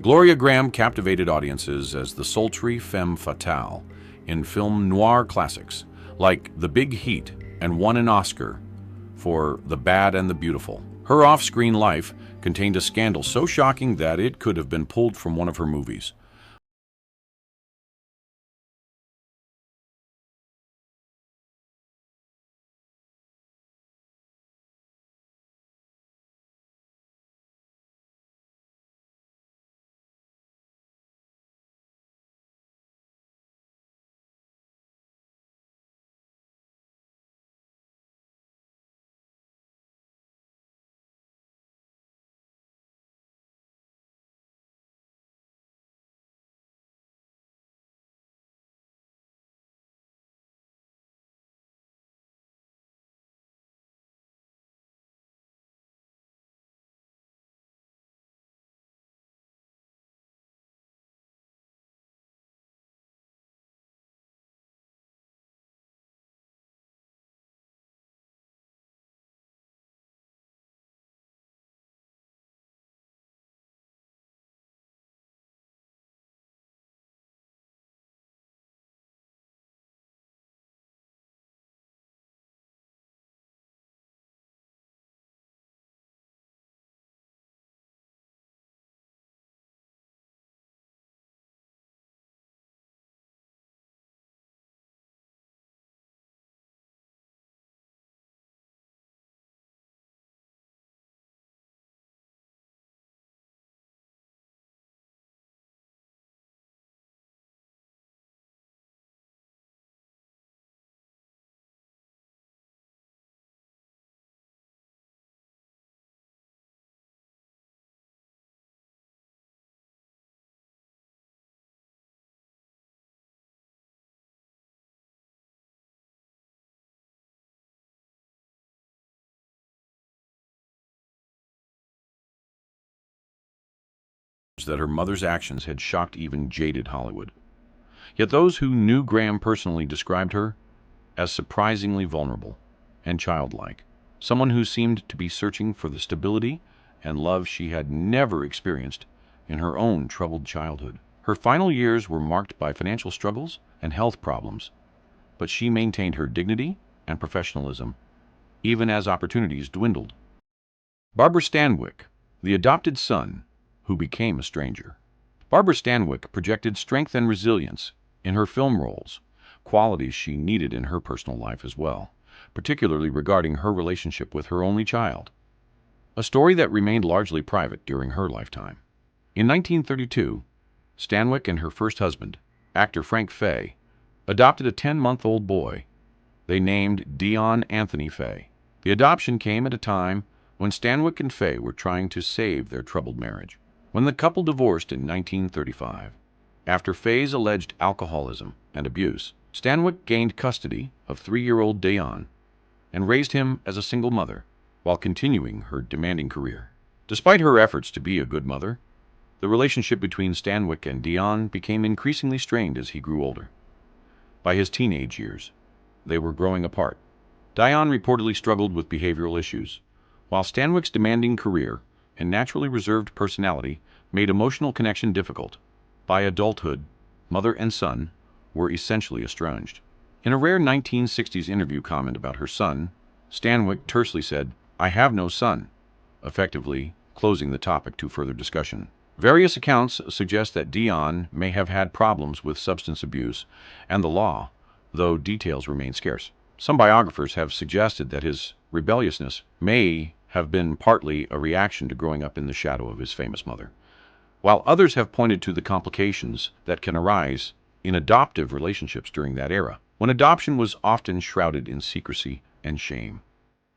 Gloria Graham captivated audiences as the sultry femme fatale in film noir classics like The Big Heat and won an Oscar for The Bad and the Beautiful. Her off-screen life contained a scandal so shocking that it could have been pulled from one of her movies. That her mother's actions had shocked even jaded Hollywood. Yet those who knew Graham personally described her as surprisingly vulnerable and childlike, someone who seemed to be searching for the stability and love she had never experienced in her own troubled childhood. Her final years were marked by financial struggles and health problems, but she maintained her dignity and professionalism even as opportunities dwindled. Barbara Stanwyck, the adopted son who became a stranger. Barbara Stanwyck projected strength and resilience in her film roles, qualities she needed in her personal life as well, particularly regarding her relationship with her only child, a story that remained largely private during her lifetime. In 1932, Stanwyck and her first husband, actor Frank Fay, adopted a 10-month-old boy they named Dion Anthony Fay. The adoption came at a time when Stanwyck and Fay were trying to save their troubled marriage. When the couple divorced in 1935, after Fay's alleged alcoholism and abuse, Stanwyck gained custody of 3-year-old Dion and raised him as a single mother while continuing her demanding career. Despite her efforts to be a good mother, the relationship between Stanwyck and Dion became increasingly strained as he grew older. By his teenage years, they were growing apart. Dion reportedly struggled with behavioral issues, while Stanwyck's demanding career and naturally reserved personality made emotional connection difficult. By adulthood, mother and son were essentially estranged. In a rare 1960s interview comment about her son, Stanwyck tersely said, "I have no son," effectively closing the topic to further discussion. Various accounts suggest that Dion may have had problems with substance abuse and the law, though details remain scarce. Some biographers have suggested that his rebelliousness may have been partly a reaction to growing up in the shadow of his famous mother, while others have pointed to the complications that can arise in adoptive relationships during that era, when adoption was often shrouded in secrecy and shame.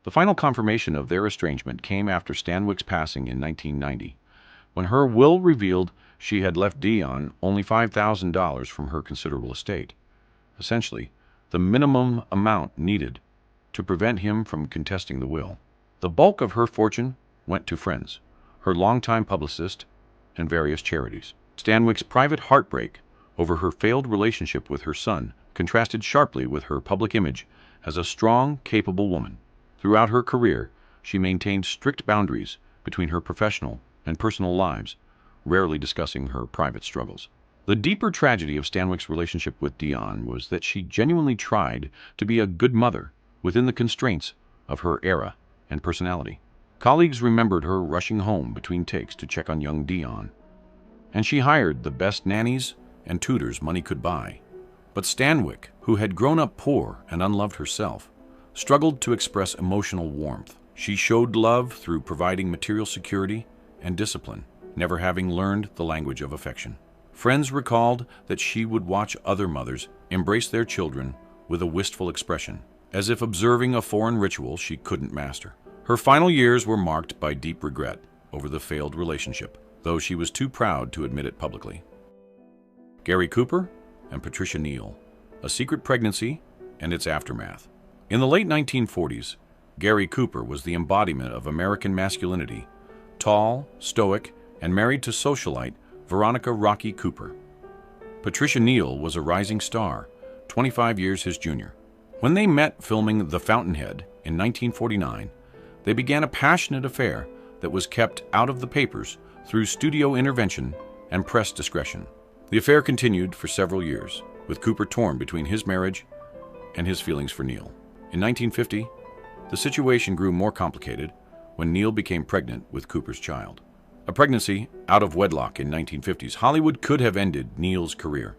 The final confirmation of their estrangement came after Stanwyck's passing in 1990, when her will revealed she had left Dion only $5,000 from her considerable estate, essentially the minimum amount needed to prevent him from contesting the will. The bulk of her fortune went to friends, her longtime publicist, and various charities. Stanwyck's private heartbreak over her failed relationship with her son contrasted sharply with her public image as a strong, capable woman. Throughout her career, she maintained strict boundaries between her professional and personal lives, rarely discussing her private struggles. The deeper tragedy of Stanwyck's relationship with Dion was that she genuinely tried to be a good mother within the constraints of her era and personality. Colleagues remembered her rushing home between takes to check on young Dion, and she hired the best nannies and tutors money could buy. But Stanwyck, who had grown up poor and unloved herself, struggled to express emotional warmth. She showed love through providing material security and discipline, never having learned the language of affection. Friends recalled that she would watch other mothers embrace their children with a wistful expression, as if observing a foreign ritual she couldn't master. Her final years were marked by deep regret over the failed relationship, though she was too proud to admit it publicly. Gary Cooper and Patricia Neal, a secret pregnancy and its aftermath. In the late 1940s, Gary Cooper was the embodiment of American masculinity, tall, stoic, and married to socialite Veronica "Rocky" Cooper. Patricia Neal was a rising star, 25 years his junior. When they met filming The Fountainhead in 1949, they began a passionate affair that was kept out of the papers through studio intervention and press discretion. The affair continued for several years, with Cooper torn between his marriage and his feelings for Neal. In 1950, the situation grew more complicated when Neal became pregnant with Cooper's child. A pregnancy out of wedlock in 1950s, Hollywood could have ended Neal's career,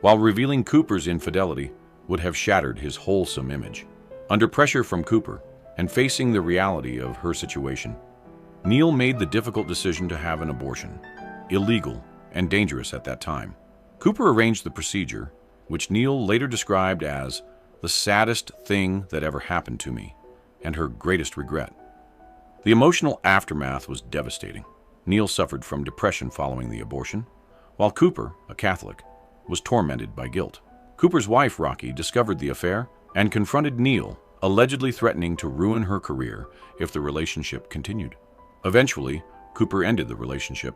while revealing Cooper's infidelity would have shattered his wholesome image. Under pressure from Cooper and facing the reality of her situation, Neal made the difficult decision to have an abortion, illegal and dangerous at that time. Cooper arranged the procedure, which Neal later described as the saddest thing that ever happened to me and her greatest regret. The emotional aftermath was devastating. Neal suffered from depression following the abortion, while Cooper, a Catholic, was tormented by guilt. Cooper's wife, Rocky, discovered the affair and confronted Neal, allegedly threatening to ruin her career if the relationship continued. Eventually, Cooper ended the relationship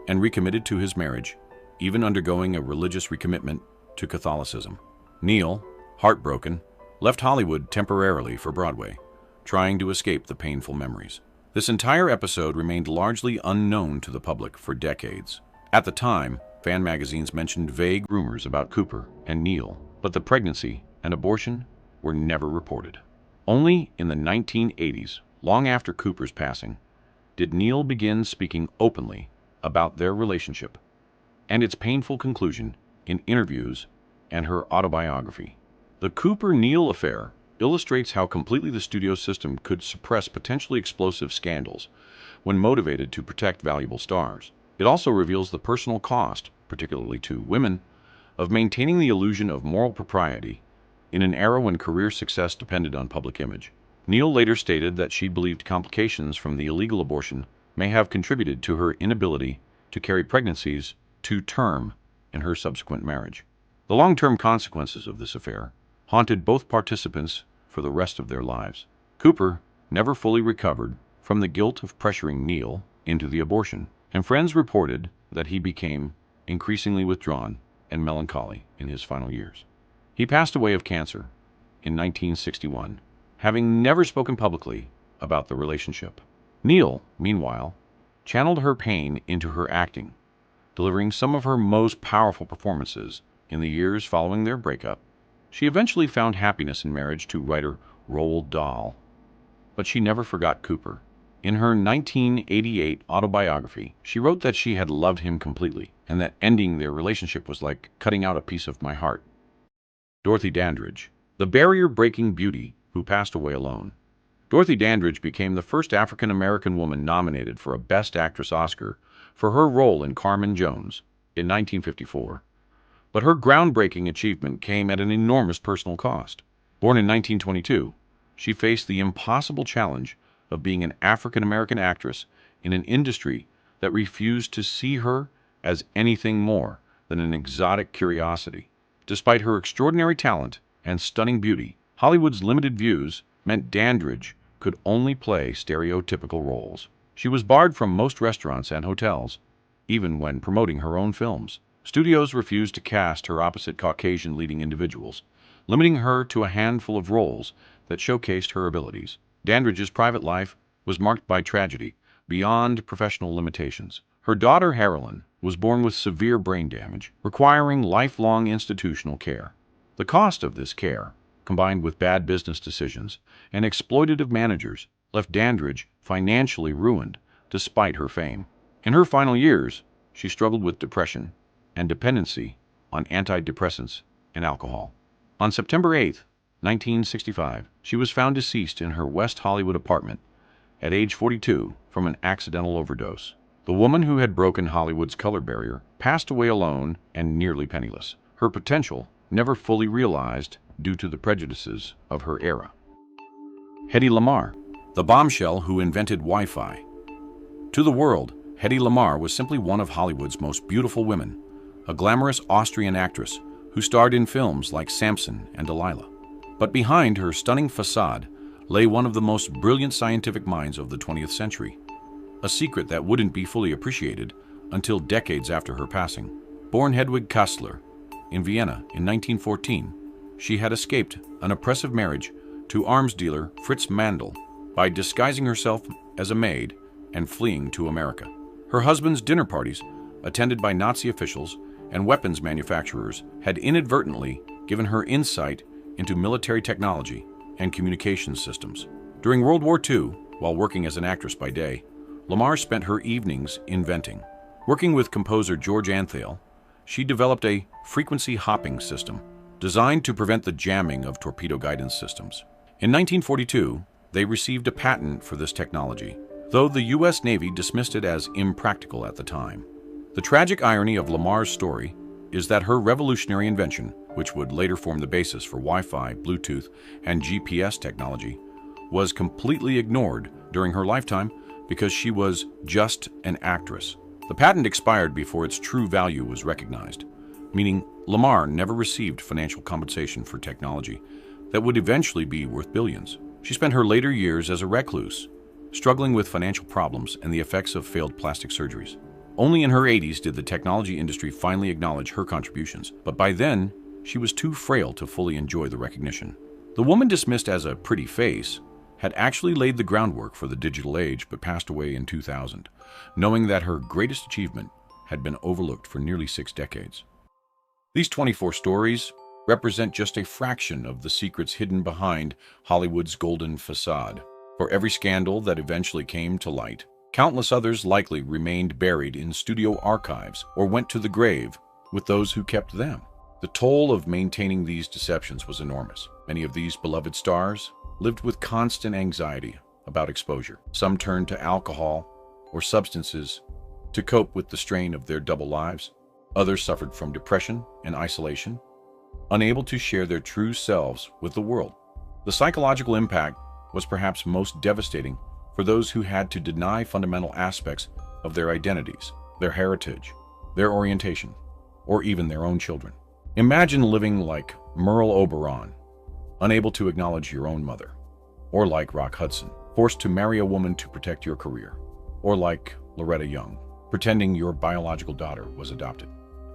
and recommitted to his marriage, even undergoing a religious recommitment to Catholicism. Neal, heartbroken, left Hollywood temporarily for Broadway, trying to escape the painful memories. This entire episode remained largely unknown to the public for decades. At the time, fan magazines mentioned vague rumors about Cooper and Neal, but the pregnancy and abortion were never reported. Only in the 1980s, long after Cooper's passing, did Neal begin speaking openly about their relationship and its painful conclusion in interviews and her autobiography. The Cooper-Neal affair illustrates how completely the studio system could suppress potentially explosive scandals when motivated to protect valuable stars. It also reveals the personal cost, particularly to women, of maintaining the illusion of moral propriety in an era when career success depended on public image. Neal later stated that she believed complications from the illegal abortion may have contributed to her inability to carry pregnancies to term in her subsequent marriage. The long-term consequences of this affair haunted both participants for the rest of their lives. Cooper never fully recovered from the guilt of pressuring Neal into the abortion, and friends reported that he became increasingly withdrawn and melancholy in his final years. He passed away of cancer in 1961, having never spoken publicly about the relationship. Neal, meanwhile, channeled her pain into her acting, delivering some of her most powerful performances In the years following their breakup, she eventually found happiness in marriage to writer Roald Dahl. But she never forgot Cooper. In her 1988 autobiography, she wrote that she had loved him completely, and that ending their relationship was like cutting out a piece of my heart. Dorothy Dandridge, the barrier-breaking beauty who passed away alone. Dorothy Dandridge became the first African-American woman nominated for a Best Actress Oscar for her role in Carmen Jones in 1954. But her groundbreaking achievement came at an enormous personal cost. Born in 1922, she faced the impossible challenge of being an African-American actress in an industry that refused to see her as anything more than an exotic curiosity. Despite her extraordinary talent and stunning beauty, Hollywood's limited views meant Dandridge could only play stereotypical roles. She was barred from most restaurants and hotels, even when promoting her own films. Studios refused to cast her opposite Caucasian leading individuals, limiting her to a handful of roles that showcased her abilities. Dandridge's private life was marked by tragedy beyond professional limitations. Her daughter Marilyn was born with severe brain damage, requiring lifelong institutional care. The cost of this care, combined with bad business decisions and exploitative managers, left Dandridge financially ruined despite her fame. In her final years, she struggled with depression and dependency on antidepressants and alcohol. On September 8, 1965, she was found deceased in her West Hollywood apartment at age 42 from an accidental overdose. The woman who had broken Hollywood's color barrier passed away alone and nearly penniless, her potential never fully realized due to the prejudices of her era. Hedy Lamarr, the bombshell who invented Wi-Fi. To the world, Hedy Lamarr was simply one of Hollywood's most beautiful women, a glamorous Austrian actress who starred in films like Samson and Delilah. But behind her stunning facade lay one of the most brilliant scientific minds of the 20th century, a secret that wouldn't be fully appreciated until decades after her passing. Born Hedwig Kastler in Vienna in 1914, she had escaped an oppressive marriage to arms dealer Fritz Mandl by disguising herself as a maid and fleeing to America. Her husband's dinner parties, attended by Nazi officials and weapons manufacturers, had inadvertently given her insight into military technology and communications systems. During World War II, while working as an actress by day, Lamarr spent her evenings inventing. Working with composer George Antheil, she developed a frequency hopping system designed to prevent the jamming of torpedo guidance systems. In 1942, they received a patent for this technology, though the U.S. Navy dismissed it as impractical at the time. The tragic irony of Lamarr's story is that her revolutionary invention, which would later form the basis for Wi-Fi, Bluetooth, and GPS technology, was completely ignored during her lifetime because she was just an actress. The patent expired before its true value was recognized, meaning Lamarr never received financial compensation for technology that would eventually be worth billions. She spent her later years as a recluse, struggling with financial problems and the effects of failed plastic surgeries. Only in her 80s did the technology industry finally acknowledge her contributions, but by then, she was too frail to fully enjoy the recognition. The woman dismissed as a pretty face had actually laid the groundwork for the digital age but passed away in 2000, knowing that her greatest achievement had been overlooked for nearly 6 decades. These 24 stories represent just a fraction of the secrets hidden behind Hollywood's golden facade. For every scandal that eventually came to light, countless others likely remained buried in studio archives or went to the grave with those who kept them. The toll of maintaining these deceptions was enormous. Many of these beloved stars lived with constant anxiety about exposure. Some turned to alcohol or substances to cope with the strain of their double lives. Others suffered from depression and isolation, unable to share their true selves with the world. The psychological impact was perhaps most devastating for those who had to deny fundamental aspects of their identities, their heritage, their orientation, or even their own children. Imagine living like Merle Oberon, unable to acknowledge your own mother, or like Rock Hudson, forced to marry a woman to protect your career, or like Loretta Young, pretending your biological daughter was adopted.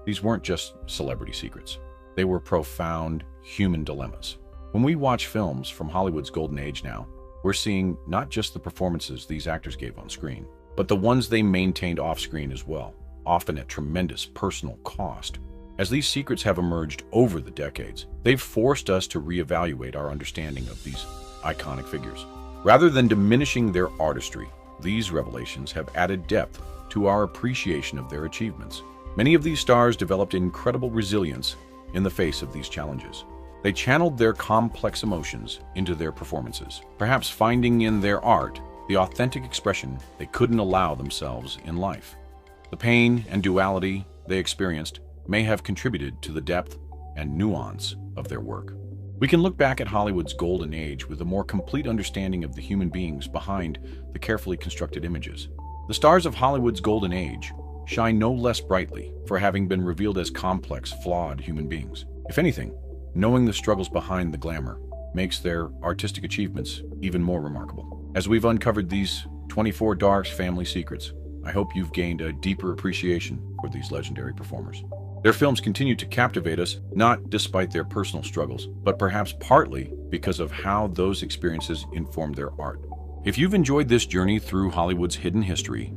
These weren't just celebrity secrets. They were profound human dilemmas. When we watch films from Hollywood's golden age now, we're seeing not just the performances these actors gave on screen, but the ones they maintained off-screen as well, often at tremendous personal cost. As these secrets have emerged over the decades, they've forced us to reevaluate our understanding of these iconic figures. Rather than diminishing their artistry, these revelations have added depth to our appreciation of their achievements. Many of these stars developed incredible resilience in the face of these challenges. They channeled their complex emotions into their performances, perhaps finding in their art the authentic expression they couldn't allow themselves in life. The pain and duality they experienced may have contributed to the depth and nuance of their work. We can look back at Hollywood's golden age with a more complete understanding of the human beings behind the carefully constructed images. The stars of Hollywood's golden age shine no less brightly for having been revealed as complex, flawed human beings. If anything, knowing the struggles behind the glamour makes their artistic achievements even more remarkable. As we've uncovered these 24 Darks family secrets, I hope you've gained a deeper appreciation for these legendary performers. Their films continue to captivate us, not despite their personal struggles, but perhaps partly because of how those experiences informed their art. If you've enjoyed this journey through Hollywood's hidden history,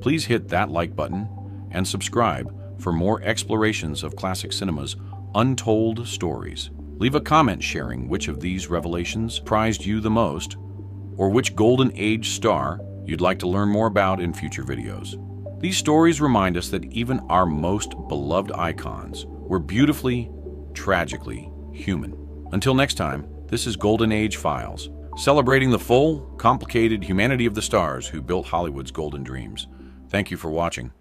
please hit that like button and subscribe for more explorations of classic cinema's untold stories. Leave a comment sharing which of these revelations prized you the most, or which golden age star you'd like to learn more about in future videos. These stories remind us that even our most beloved icons were beautifully, tragically human. Until next time, this is Golden Age Files, celebrating the full, complicated humanity of the stars who built Hollywood's golden dreams. Thank you for watching.